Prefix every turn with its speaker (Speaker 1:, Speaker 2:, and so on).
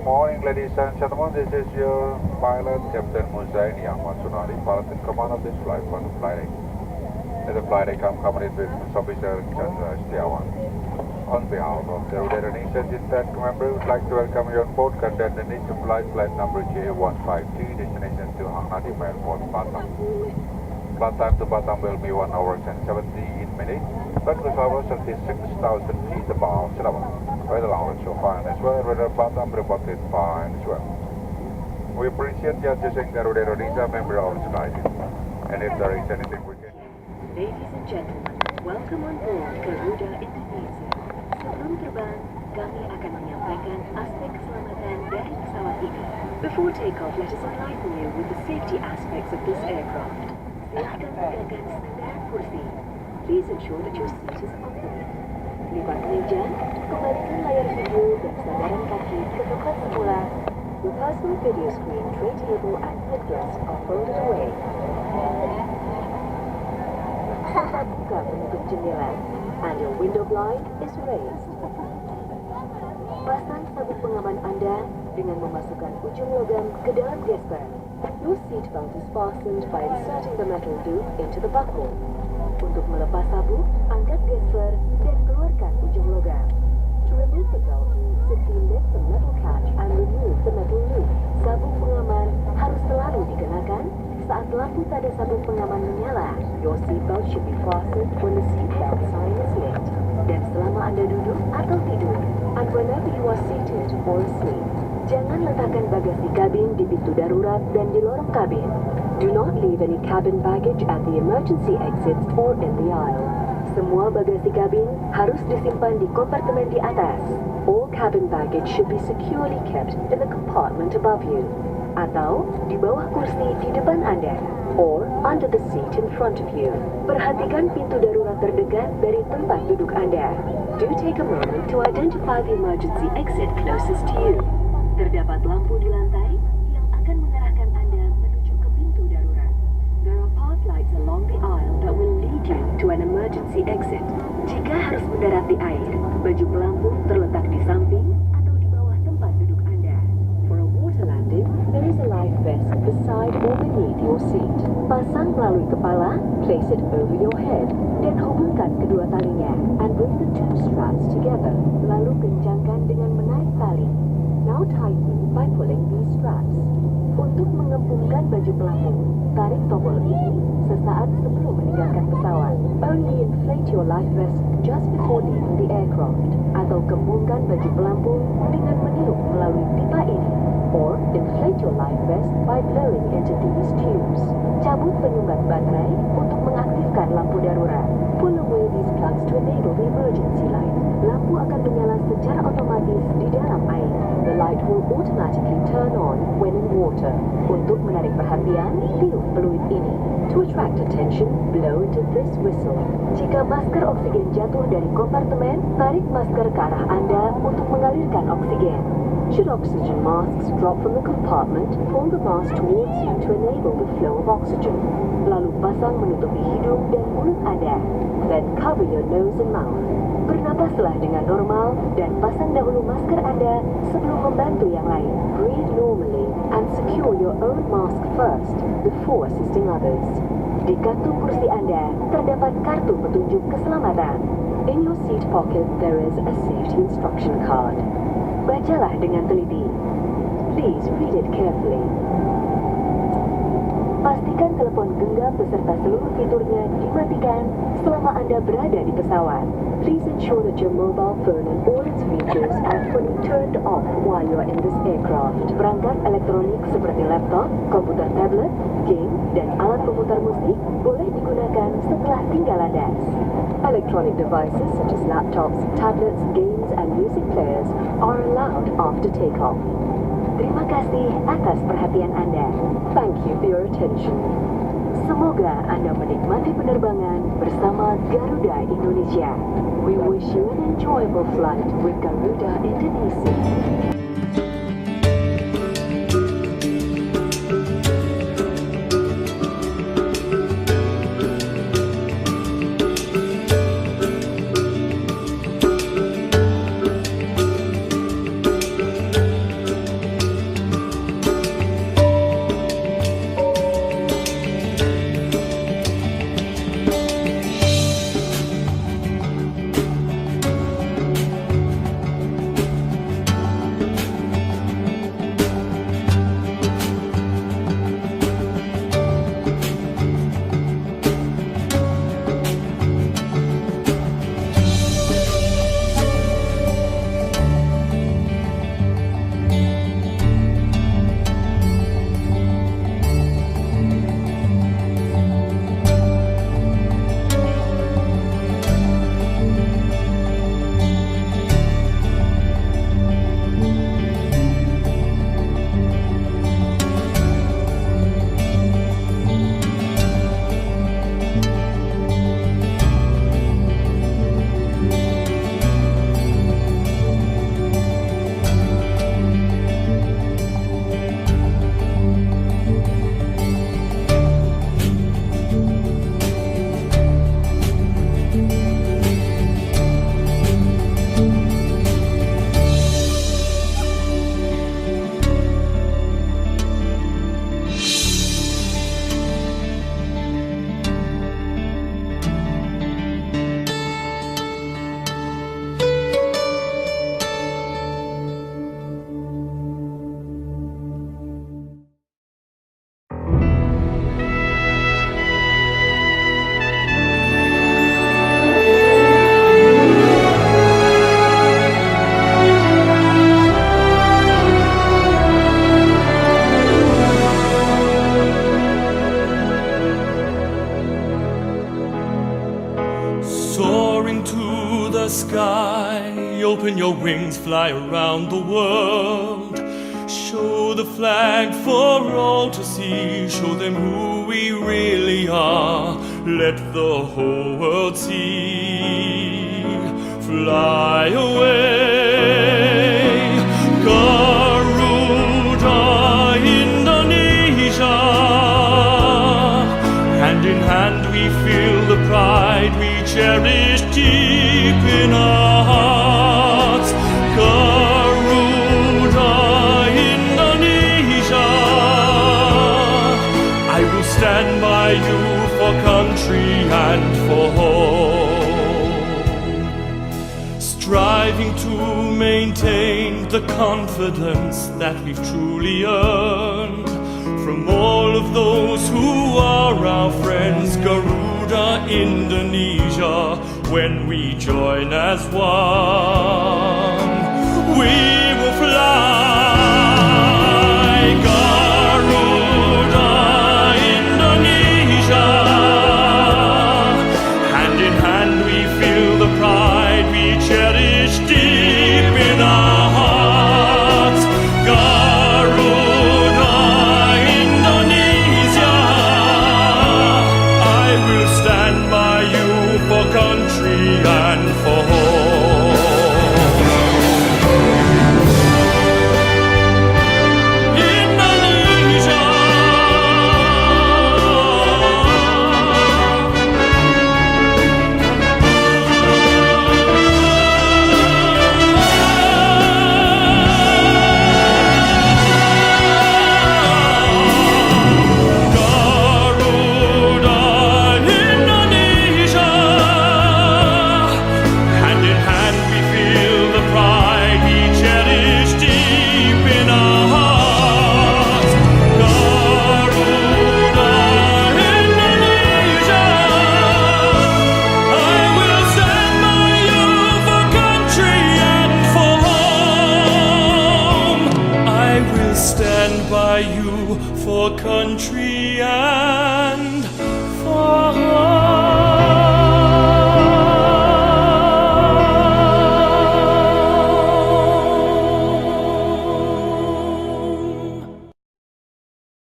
Speaker 1: Morning, ladies and gentlemen. This is your pilot, Captain Muzain yang Sunari, pilot in command of this flight on flight. At the flight, I come accompanied with Officer Chandra Setiawan. On behalf of the GARUDA Indonesia Distant member, we would like to welcome you on board Garuda Indonesia flight number GA152, destination to Nadim Airport, Batam. Flight time to Batam will be 1 hour and 17 minutes, but with our 36,000 feet above sea level. Weather allowance so fine as well, weather Batam reported fine as well. We appreciate your choosing Garuda Indonesia member of the sky. And if there is anything we can...
Speaker 2: Ladies and gentlemen, welcome on board Garuda Indonesia. Sebelum terbang, kami akan menyampaikan aspek keselamatan dari pesawat ini. Before takeoff, let us enlighten you with the safety aspects of this aircraft. Silakan gunakan standar kursi. Please ensure that your seat is comfortable. Lipat meja, kembalikan layar video dan sandaran kaki ke tempat semula. Your personal video screen, tray table and headrest are folded away. Tempat buka penutup jendela and your window blind is raised. Pasang sabuk pengaman Anda dengan memasukkan ujung logam ke dalam gesper. Your seat belt is fastened by inserting the metal loop into the buckle. Untuk melepas sabuk, angkat gesper dan keluarkan ujung logam. To remove the belt, simply lift the metal catch and remove the metal loop. Sabuk pengaman harus selalu dikenakan saat lampu tanda sabuk pengaman menyala. Your seatbelt should be fastened when the seatbelt sign is lit. Dan selama Anda duduk atau tidur, and whenever you are seated or asleep, jangan letakkan bagasi kabin di pintu darurat dan di lorong kabin. Do not leave any cabin baggage at the emergency exits or in the aisle. Semua bagasi kabin harus disimpan di kompartemen di atas. All cabin baggage should be securely kept in the compartment above you, atau di bawah kursi di depan Anda, or under the seat in front of you. Perhatikan pintu darurat terdekat dari tempat duduk Anda. Do take a moment to identify the emergency exit closest to you. Terdapat lampu di lantai yang akan mengarahkan Anda menuju ke pintu darurat. There are path lights along the aisle that will lead you to an emergency exit. Jika harus mendarat di air, baju pelampung terletak di samping atau di bawah tempat duduk Anda. For a water landing, there is a life vest beside or beneath your seat. Pasang melalui kepala, place it over your head, dan hubungkan kedua talinya, and bring the two straps together. Lalu kencangkan dengan menarik tali. Now tighten by pulling these straps. Untuk mengembungkan baju pelampung, tarik tombol ini sesaat sebelum meninggalkan pesawat. Only inflate your life vest just before leaving the aircraft. Atau kembungkan baju pelampung dengan meniup melalui pipa ini. Or inflate your life vest by blowing into these tubes. Cabut penyumbat baterai untuk mengaktifkan lampu darurat. Pull away these plugs to enable the emergency light. Lampu akan menyala secara otomatis di dalam air. The light will automatically turn on when in water. Untuk menarik perhatian, tiup peluit ini. To attract attention, blow into this whistle. Jika masker oksigen jatuh dari kompartemen, tarik masker ke arah Anda untuk mengalirkan oksigen. Should oxygen masks drop from the compartment, pull the mask towards you to enable the flow of oxygen. Lalu pasang menutupi hidung dan mulut Anda. Then cover your nose and mouth. Bernapaslah dengan normal dan pasang dahulu masker Anda sebelum membantu yang lain. Breathe normally and secure your own mask first before assisting others. Di kantung kursi Anda terdapat kartu petunjuk keselamatan. In your seat pocket there is a safety instruction card. Bacalah dengan teliti. Please read it carefully. Pastikan telepon genggam beserta seluruh fiturnya dimatikan selama Anda berada di pesawat. Please ensure that your mobile phone and all its features are fully turned off while you are in this aircraft. Perangkat elektronik seperti laptop, komputer tablet, game, dan alat pemutar musik boleh digunakan setelah tinggal landas. Electronic devices such as laptops, tablets, games, and music players are allowed after takeoff. Terima kasih atas perhatian Anda. Thank you for your attention. Semoga Anda menikmati penerbangan bersama Garuda Indonesia. We wish you an enjoyable flight with Garuda Indonesia.
Speaker 3: the sky, open your wings, fly around the world. Show the flag for all to see, show them who we really are. Let the whole world see. Fly away, Garuda Indonesia. Hand in hand we feel the pride we cherish deep in our hearts. Garuda Indonesia, I will stand by you for country and for home. Striving to maintain the confidence that we've truly earned from all of those who are our friends. Garuda Indonesia, when we join as one, we will fly. Garuda Indonesia, hand in hand we feel the pride we cherish deep in our hearts. Garuda Indonesia, I will stand by you for country and for home. Indonesia, Garuda Indonesia, hand in hand we feel the pride we cherish deep in our hearts. Garuda Indonesia, I will stand by you for country and for home. I will stand by you for country and